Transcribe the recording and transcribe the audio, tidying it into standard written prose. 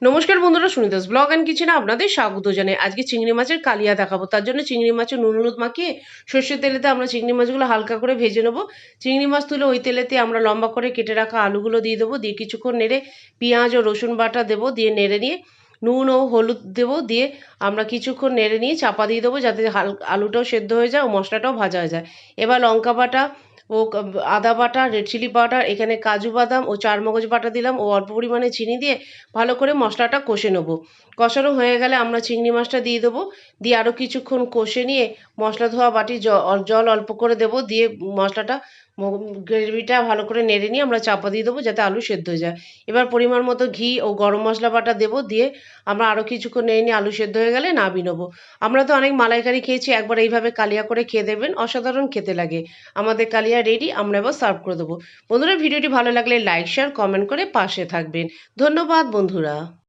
নমস্কার বন্ধুরা, সুনিতাস blog and কিচেনে আপনাদের স্বাগত জানাই। আজকে চিংড়ি মাছের কালিয়া দেখাবো। তার জন্য চিংড়ি মাছের নুন হলুদ মাখিয়ে সর্ষের তেলেতে আমরা চিংড়ি মাছগুলো হালকা করে ভেজে নেবো। চিংড়ি মাছ তুলে ওই তেলেতে আমরা লম্বা করে কেটে রাখা আলুগুলো দিয়ে দেবো, দিয়ে কিছুক্ষণ নেড়ে পেঁয়াজ ও রসুন বাটা দেবো, দিয়ে নেড়ে নিয়ে নুন ও হলুদ দেবো, দিয়ে আমরা কিছুক্ষণ নেড়ে নিয়ে চাপা দিয়ে দেবো যাতে আলুটাও সেদ্ধ হয়ে যায় ও মশলাটাও ভাজা হয়ে যায়। এবার লঙ্কা বাটা ও আদা বাটা, রেড চিলি পাউডার, এখানে কাজু বাদাম ও চারমগজ বাটা দিলাম ও অল্প পরিমাণে চিনি দিয়ে ভালো করে মশলাটা কষে নেবো। কষানো হয়ে গেলে আমরা চিংড়ি মাছটা দিয়ে দেবো, দিয়ে আরও কিছুক্ষণ কষে নিয়ে মশলা ধোয়া বাটি জল অল্প করে দেবো, দিয়ে মশলাটা গ্রেভিটা ভালো করে নেড়ে নিয়ে আমরা চাপা দিয়ে দেবো যাতে আলু সেদ্ধ হয়ে যায়। এবার পরিমাণ মতো ঘি ও গরম মশলা বাটা দেবো, দিয়ে আমরা আরও কিছুক্ষণ নেড়ে নিয়ে আলু সেদ্ধ হয়ে গেলে নামিয়ে নেবো। আমরা তো অনেক মালাইকারি খেয়েছি, একবার এইভাবে কালিয়া করে খেয়ে দেবেন, অসাধারণ খেতে লাগে। আমাদের কালিয়া রেডি, আমরা এবার সার্ভ করে দেবো। বন্ধুরা, ভিডিওটি ভালো লাগলে লাইক শেয়ার কমেন্ট করে পাশে থাকবেন। ধন্যবাদ বন্ধুরা।